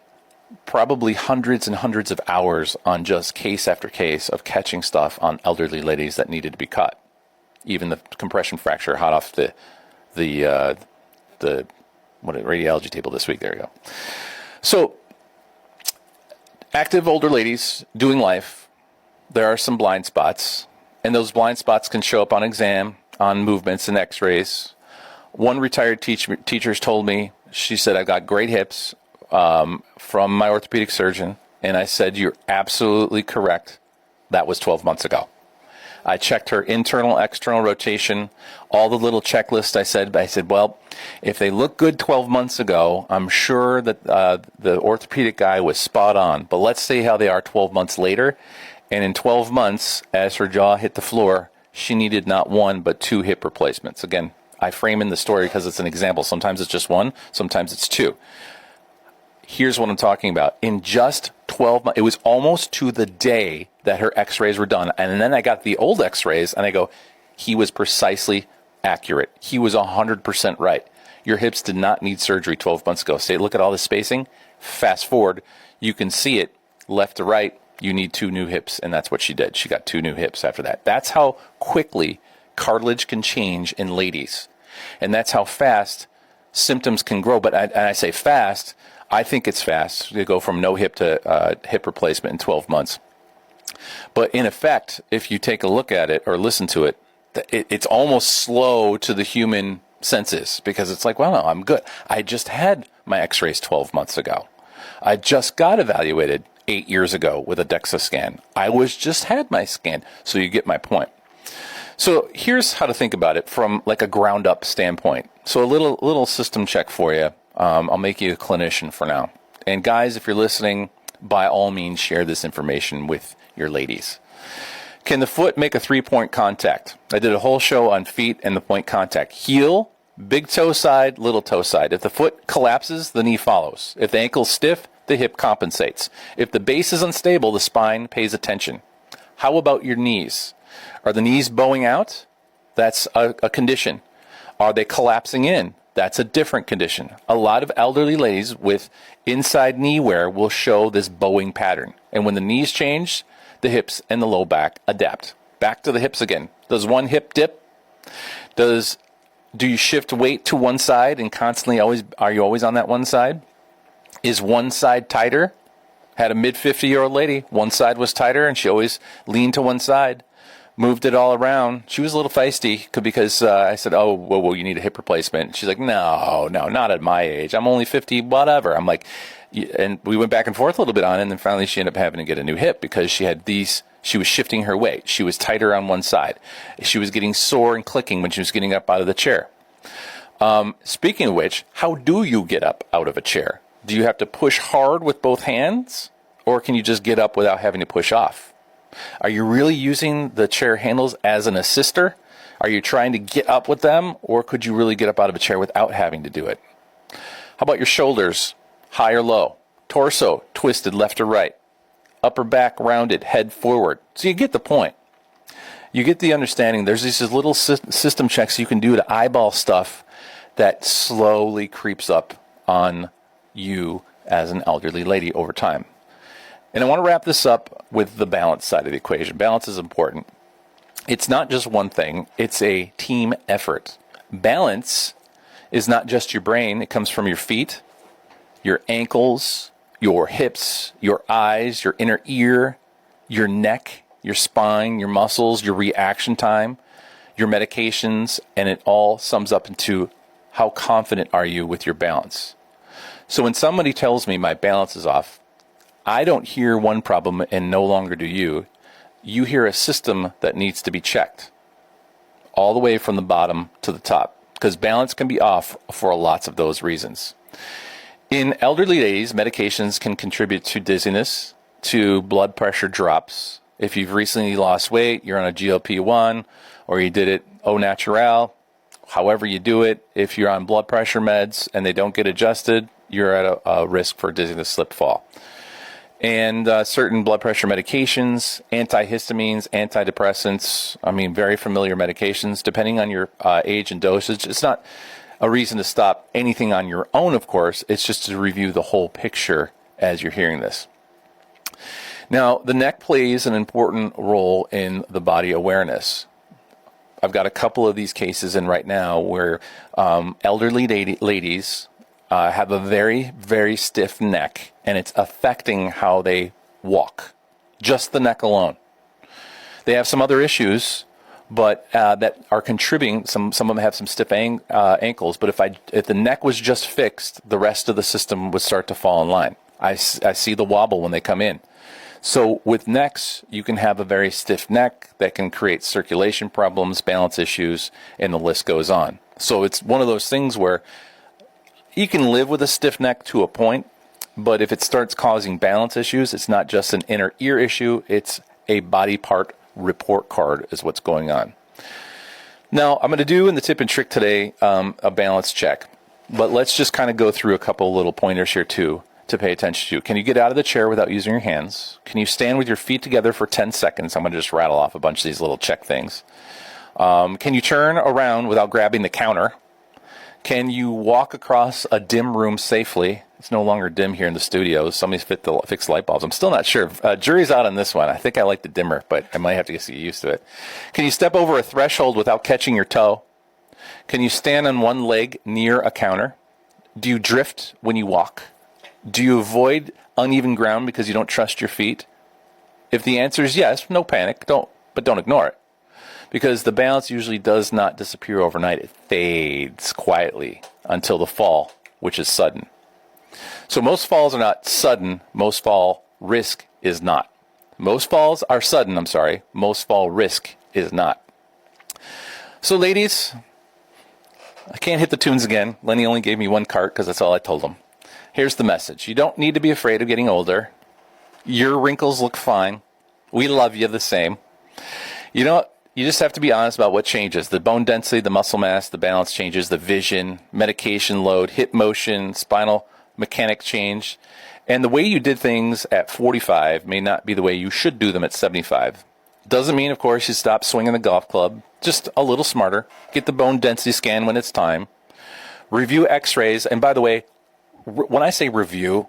probably hundreds and hundreds of hours on just case after case of catching stuff on elderly ladies that needed to be caught. Even the compression fracture hot off the radiology table this week. There you go. So, active older ladies doing life, there are some blind spots, and those blind spots can show up on exam, on movements and x-rays. One retired teacher's told me, she said, I got great hips from my orthopedic surgeon, and I said, you're absolutely correct. That was 12 months ago. I checked her internal, external rotation, all the little checklists. I said, well, if they look good 12 months ago, I'm sure that the orthopedic guy was spot on. But let's see how they are 12 months later. And in 12 months, as her jaw hit the floor, she needed not one, but 2 hip replacements. Again, I frame in the story because it's an example. Sometimes it's just one, sometimes it's 2. Here's what I'm talking about. In just 12 months, it was almost to the day that her x-rays were done. And then I got the old x-rays, and I go, he was precisely accurate. He was 100% right. Your hips did not need surgery 12 months ago. Say, look at all the spacing. Fast forward, you can see it left to right. You need 2 new hips, and that's what she did. She got 2 new hips after that. That's how quickly cartilage can change in ladies. And that's how fast symptoms can grow. But I say fast, I think it's fast to go from no hip to hip replacement in 12 months. But in effect, if you take a look at it or listen to it, it's almost slow to the human senses, because it's like, well, no, I'm good. I just had my x-rays 12 months ago. I just got evaluated 8 years ago with a DEXA scan. I just had my scan. So you get my point. So here's how to think about it from like a ground up standpoint. So a little system check for you. I'll make you a clinician for now. And guys, if you're listening, by all means, share this information with your ladies. Can the foot make a 3-point contact? I did a whole show on feet and the point contact. Heel, big toe side, little toe side. If the foot collapses, the knee follows. If the ankle's stiff, the hip compensates. If the base is unstable, the spine pays attention. How about your knees? Are the knees bowing out? That's a condition. Are they collapsing in? That's a different condition. A lot of elderly ladies with inside knee wear will show this bowing pattern. And when the knees change, the hips and the low back adapt. Back to the hips again. Does one hip dip? Do you shift weight to one side and constantly are you always on that one side? Is one side tighter? Had a mid-50-year-old lady. One side was tighter and she always leaned to one side. Moved it all around. She was a little feisty because I said, oh, whoa, you need a hip replacement. She's like, no, not at my age. I'm only 50, whatever. I'm like, and we went back and forth a little bit on it, and then finally she ended up having to get a new hip because she was shifting her weight. She was tighter on one side. She was getting sore and clicking when she was getting up out of the chair. Speaking of which, how do you get up out of a chair? Do you have to push hard with both hands, or can you just get up without having to push off? Are you really using the chair handles as an assister? Are you trying to get up with them, or could you really get up out of a chair without having to do it? How about your shoulders, high or low? Torso, twisted left or right? Upper back rounded, head forward. So you get the point. You get the understanding. There's these little system checks you can do to eyeball stuff that slowly creeps up on you as an elderly lady over time. And I want to wrap this up with the balance side of the equation. Balance is important. It's not just one thing. It's a team effort. Balance is not just your brain. It comes from your feet, your ankles, your hips, your eyes, your inner ear, your neck, your spine, your muscles, your reaction time, your medications, and it all sums up into how confident are you with your balance. So when somebody tells me my balance is off, I don't hear one problem and no longer do you. You hear a system that needs to be checked all the way from the bottom to the top, because balance can be off for lots of those reasons. In elderly ladies, medications can contribute to dizziness, to blood pressure drops. If you've recently lost weight, you're on a GLP-1, or you did it au naturel, however you do it, if you're on blood pressure meds and they don't get adjusted, you're at a risk for dizziness, slip, fall. And certain blood pressure medications, antihistamines, antidepressants, very familiar medications, depending on your age and dosage. It's not a reason to stop anything on your own, of course. It's just to review the whole picture as you're hearing this. Now, the neck plays an important role in the body awareness. I've got a couple of these cases in right now where elderly ladies have a very, very stiff neck, and it's affecting how they walk. Just the neck alone. They have some other issues, but that are contributing. Some of them have some stiff ankles. But if the neck was just fixed, the rest of the system would start to fall in line. I see the wobble when they come in. So with necks, you can have a very stiff neck that can create circulation problems, balance issues, and the list goes on. So it's one of those things where you can live with a stiff neck to a point, but if it starts causing balance issues, it's not just an inner ear issue, it's a body part report card is what's going on. Now, I'm going to do in the tip and trick today a balance check, but let's just kind of go through a couple little pointers here too to pay attention to. Can you get out of the chair without using your hands? Can you stand with your feet together for 10 seconds? I'm going to just rattle off a bunch of these little check things. Can you turn around without grabbing the counter? Can you walk across a dim room safely? It's no longer dim here in the studio. Somebody's fixed light bulbs. I'm still not sure. Jury's out on this one. I think I like the dimmer, but I might have to get used to it. Can you step over a threshold without catching your toe? Can you stand on one leg near a counter? Do you drift when you walk? Do you avoid uneven ground because you don't trust your feet? If the answer is yes, no panic. Don't ignore it. Because the balance usually does not disappear overnight. It fades quietly until the fall, which is sudden. So most falls are not sudden. Most fall risk is not. Most falls are sudden, Most fall risk is not. So ladies, I can't hit the tunes again. Lenny only gave me one cart because that's all I told him. Here's the message. You don't need to be afraid of getting older. Your wrinkles look fine. We love you the same. You know what? You just have to be honest about what changes. The bone density, the muscle mass, the balance changes, the vision, medication load, hip motion, spinal mechanic change. And the way you did things at 45 may not be the way you should do them at 75. Doesn't mean, of course, you stop swinging the golf club. Just a little smarter. Get the bone density scan when it's time. Review x-rays. And by the way, when I say review.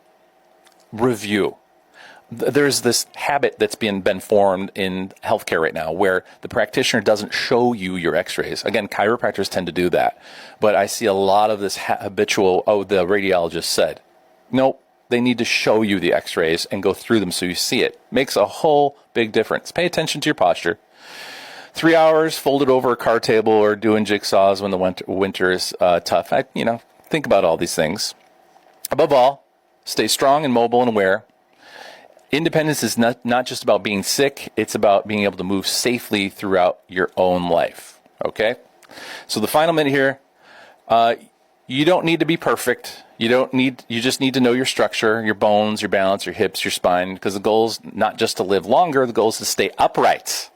There's this habit that's been formed in healthcare right now where the practitioner doesn't show you your x-rays. Again, chiropractors tend to do that. But I see a lot of this habitual, the radiologist said. Nope, they need to show you the x-rays and go through them so you see it. Makes a whole big difference. Pay attention to your posture. 3 hours folded over a card table or doing jigsaws when the winter is tough. Think about all these things. Above all, stay strong and mobile and aware. Independence is not just about being sick, it's about being able to move safely throughout your own life, okay? So the final minute here, You don't need to be perfect. You just need to know your structure, your bones, your balance, your hips, your spine, because the goal is not just to live longer, the goal is to stay upright.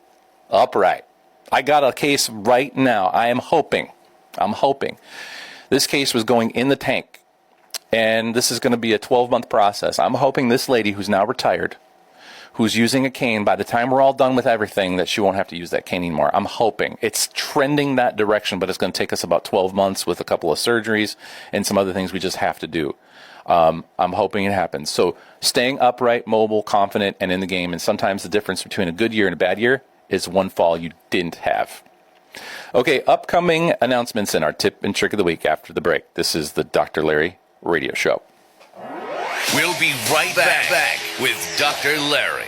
Upright. I got a case right now. I'm hoping. This case was going in the tank, and this is going to be a 12-month process. I'm hoping this lady who's now retired, who's using a cane, by the time we're all done with everything, that she won't have to use that cane anymore. I'm hoping. It's trending that direction, but it's going to take us about 12 months with a couple of surgeries and some other things we just have to do. I'm hoping it happens. So staying upright, mobile, confident, and in the game. And sometimes the difference between a good year and a bad year is one fall you didn't have. Okay, upcoming announcements in our tip and trick of the week after the break. This is the Dr. Larry Radio Show. We'll be right back with Dr. Larry.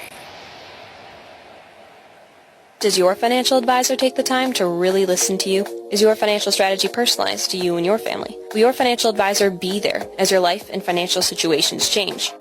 Does your financial advisor take the time to really listen to you? Is your financial strategy personalized to you and your family? Will your financial advisor be there as your life and financial situations change?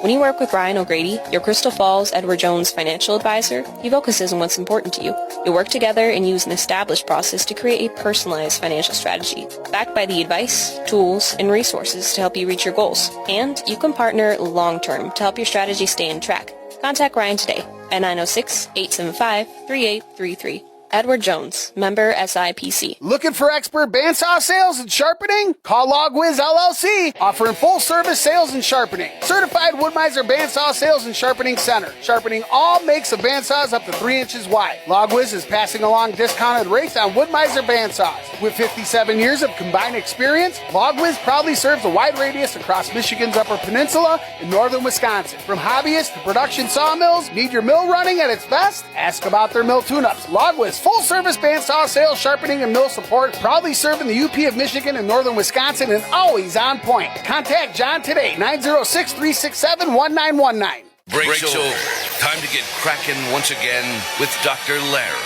When you work with Ryan O'Grady, your Crystal Falls Edward Jones financial advisor, he focuses on what's important to you. You work together and use an established process to create a personalized financial strategy, backed by the advice, tools, and resources to help you reach your goals. And you can partner long-term to help your strategy stay on track. Contact Ryan today at 906-875-3833. Edward Jones, member SIPC. Looking for expert bandsaw sales and sharpening? Call LogWiz LLC, offering full-service sales and sharpening. Certified Wood-Mizer Bandsaw Sales and Sharpening Center, sharpening all makes of bandsaws up to 3 inches wide. LogWiz is passing along discounted rates on Wood-Mizer bandsaws. With 57 years of combined experience, LogWiz proudly serves a wide radius across Michigan's Upper Peninsula and northern Wisconsin. From hobbyists to production sawmills, need your mill running at its best? Ask about their mill tune-ups. LogWiz full-service bandsaw sales, sharpening, and mill support, proudly serving the UP of Michigan and northern Wisconsin, and always on point. Contact John today, 906-367-1919. Break's over. Time to get cracking once again with Dr. Larry.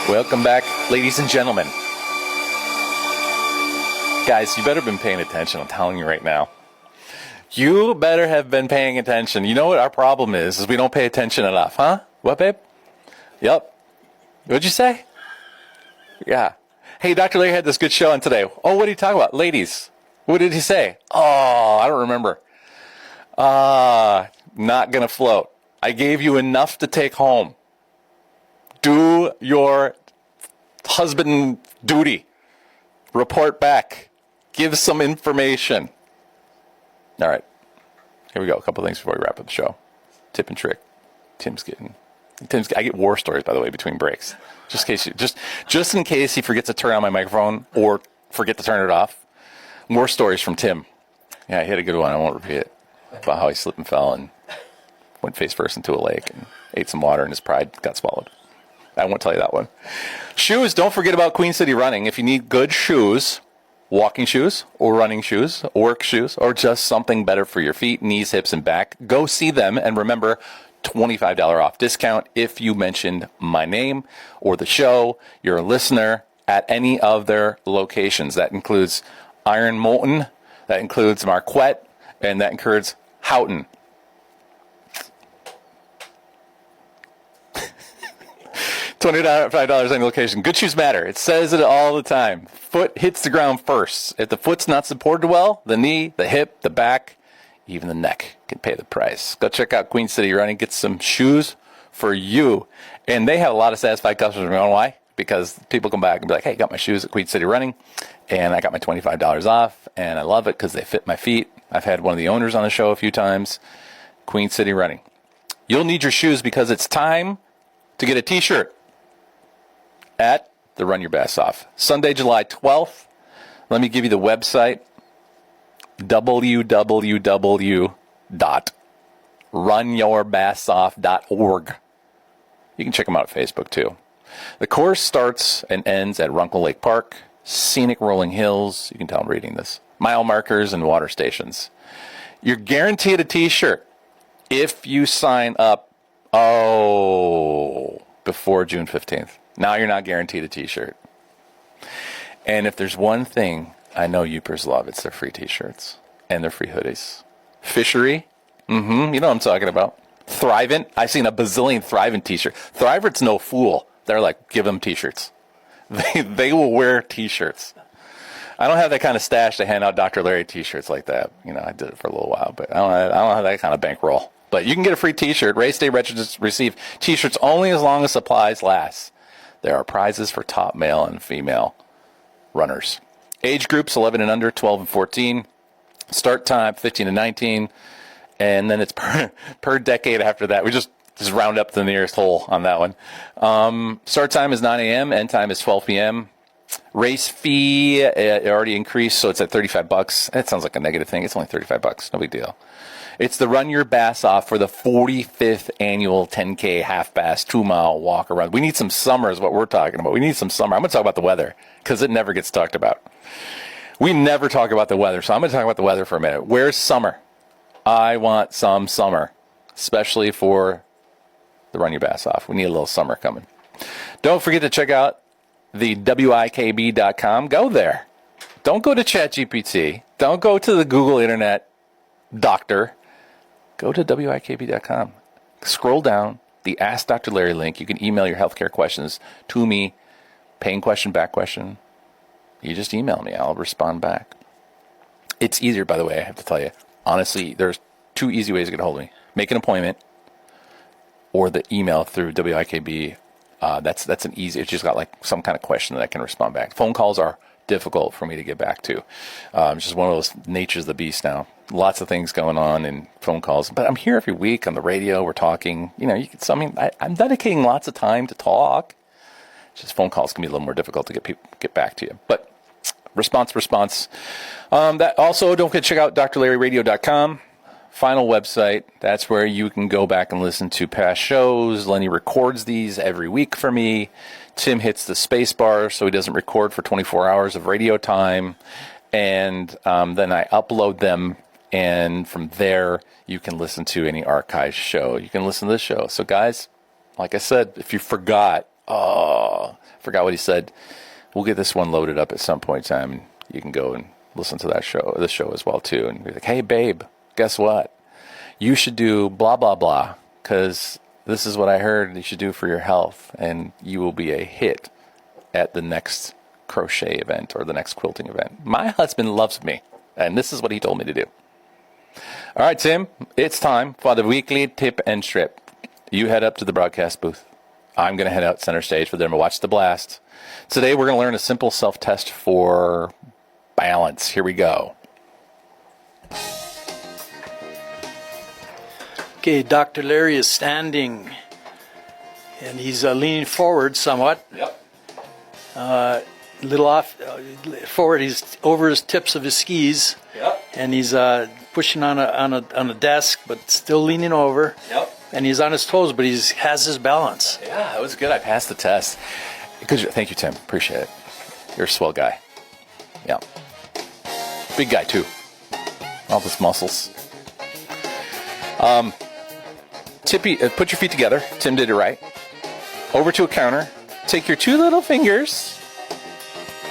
Welcome back, ladies and gentlemen. Guys, you better have been paying attention, I'm telling you right now. You better have been paying attention. You know what our problem is we don't pay attention enough, huh? What, babe? Yep. What'd you say? Yeah. Hey, Dr. Larry had this good show on today. Oh, what did he talk about? Ladies. What did he say? Oh, I don't remember. Not gonna float. I gave you enough to take home. Do your husband duty. Report back. Give some information. All right. Here we go. A couple things before we wrap up the show. Tip and trick. I get war stories, by the way, between breaks. Just in case he forgets to turn on my microphone or forget to turn it off. War stories from Tim. Yeah, he had a good one. I won't repeat it. About how he slipped and fell and went face first into a lake and ate some water and his pride got swallowed. I won't tell you that one. Shoes. Don't forget about Queen City Running. If you need good shoes, walking shoes or running shoes, work shoes, or just something better for your feet, knees, hips, and back, go see them. And remember, $25 off discount if you mentioned my name or the show. You're a listener at any of their locations. That includes Iron Mountain, that includes Marquette, and that includes Houghton. $25 any location. Good shoes matter. It says it all the time. Foot hits the ground first. If the foot's not supported well, the knee, the hip, the back, even the neck can pay the price. Go check out Queen City Running. Get some shoes for you. And they have a lot of satisfied customers. You know why? Because people come back and be like, hey, I got my shoes at Queen City Running, and I got my $25 off, and I love it because they fit my feet. I've had one of the owners on the show a few times. Queen City Running. You'll need your shoes because it's time to get a T-shirt at the Run Your Bass Off. Sunday, July 12th. Let me give you the website. www.runyourbassoff.org. You can check them out on Facebook too. The course starts and ends at Runkle Lake Park, scenic rolling hills. You can tell I'm reading this. Mile markers and water stations. You're guaranteed a T-shirt if you sign up, before June 15th. Now you're not guaranteed a T-shirt. And if there's one thing I know Youpers love, it's their free T-shirts and their free hoodies. Fishery, you know what I'm talking about. Thrivent, I've seen a bazillion Thrivent T-shirts. Thrivent's no fool. They're like, give them T-shirts. They will wear T-shirts. I don't have that kind of stash to hand out Dr. Larry t-shirts like that. You know, I did it for a little while, but I don't have that kind of bankroll. But you can get a free t-shirt. Race Day registrants receive t-shirts only as long as supplies last. There are prizes for top male and female runners. Age groups 11 and under, 12 and 14. Start time 15 and 19. And then it's per decade after that. We just round up to the nearest hole on that one. Start time is 9 a.m. End time is 12 p.m. Race fee it already increased, so it's at $35. That sounds like a negative thing. It's only $35. No big deal. It's the Run Your Bass Off for the 45th annual 10K half bass 2-mile walk around. We need some summer is what we're talking about. We need some summer. I'm going to talk about the weather because it never gets talked about. We never talk about the weather, so I'm going to talk about the weather for a minute. Where's summer? I want some summer, especially for the Run Your Bass Off. We need a little summer coming. Don't forget to check out the WIKB.com. Go there. Don't go to ChatGPT. Don't go to the Google Internet Doctor. Go to WIKB.com. Scroll down the Ask Dr. Larry link. You can email your healthcare questions to me. Pain question, back question. You just email me. I'll respond back. It's easier, by the way, I have to tell you. Honestly, there's 2 easy ways to get a hold of me. Make an appointment or the email through WIKB. That's an easy, it's just got like some kind of question that I can respond back. Phone calls are difficult for me to get back to. It's just one of those natures of the beast now. Lots of things going on in phone calls, but I'm here every week on the radio. We're talking, you know, I'm dedicating lots of time to talk. Just phone calls can be a little more difficult to get back to you, but response. That also, don't forget to check out drlarryradio.com. Final website. That's where you can go back and listen to past shows. Lenny records these every week for me. Tim hits the space bar so he doesn't record for 24 hours of radio time. And then I upload them. And from there, you can listen to any archived show. You can listen to this show. So, guys, like I said, if you forgot what he said, we'll get this one loaded up at some point in time. And you can go and listen to this show as well, too. And be like, hey, babe. Guess what? You should do blah, blah, blah, because this is what I heard you should do for your health, and you will be a hit at the next crochet event or the next quilting event. My husband loves me, and this is what he told me to do. All right, Tim, it's time for the weekly tip and strip. You head up to the broadcast booth. I'm going to head out center stage for them to watch the blast. Today, we're going to learn a simple self-test for balance. Here we go. Okay, Dr. Larry is standing, and he's leaning forward somewhat. Yep. A little off forward. He's over his tips of his skis. Yep. And he's pushing on a desk, but still leaning over. Yep. And he's on his toes, but he has his balance. Yeah, that was good. I passed the test. Thank you, Tim. Appreciate it. You're a swell guy. Yeah. Big guy, too. All those muscles. Tippy, put your feet together. Tim did it right. Over to a counter. Take your 2 little fingers.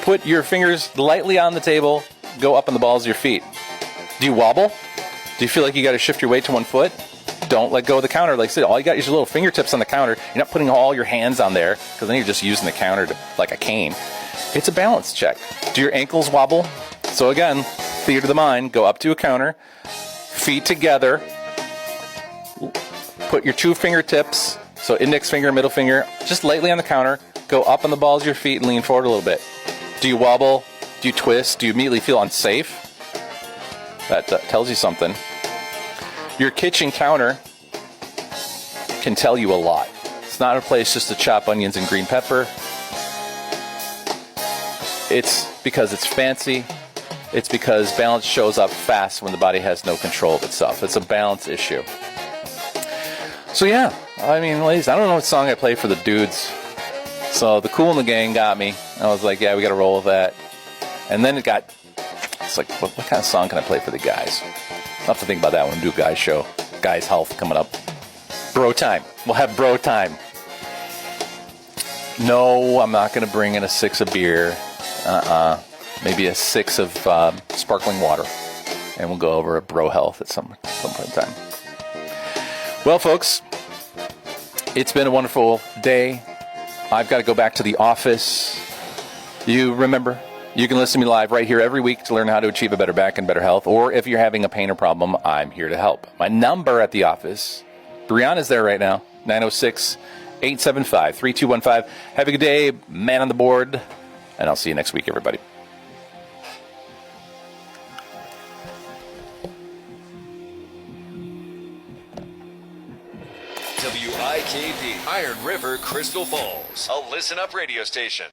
Put your fingers lightly on the table. Go up on the balls of your feet. Do you wobble? Do you feel like you got to shift your weight to one foot? Don't let go of the counter. Like I said, all you got is your little fingertips on the counter. You're not putting all your hands on there because then you're just using the counter like a cane. It's a balance check. Do your ankles wobble? So again, theater of the mind. Go up to a counter. Feet together. Put your 2 fingertips, so index finger, middle finger, just lightly on the counter. Go up on the balls of your feet and lean forward a little bit. Do you wobble? Do you twist? Do you immediately feel unsafe? That tells you something. Your kitchen counter can tell you a lot. It's not a place just to chop onions and green pepper. It's because it's fancy. It's because balance shows up fast when the body has no control of itself. It's a balance issue. So yeah, I mean, ladies, I don't know what song I play for the dudes. So the Kool in the Gang got me. I was like, yeah, we got to roll with that. And then it's like, what kind of song can I play for the guys? I'll have to think about that one. Do a guys show. Guys Health coming up. Bro time. We'll have bro time. No, I'm not going to bring in a 6 of beer. Maybe a 6 of sparkling water. And we'll go over a bro health at some point in time. Well, folks, it's been a wonderful day. I've got to go back to the office. You remember You can listen to me live right here every week to learn how to achieve a better back and better health. Or if you're having a pain or problem, I'm here to help. My number at the office, Brianna's there right now, 906-875-3215. Have a good day, man on the board, and I'll see you next week, everybody. WIKD, Iron River, Crystal Falls, a listen-up radio station.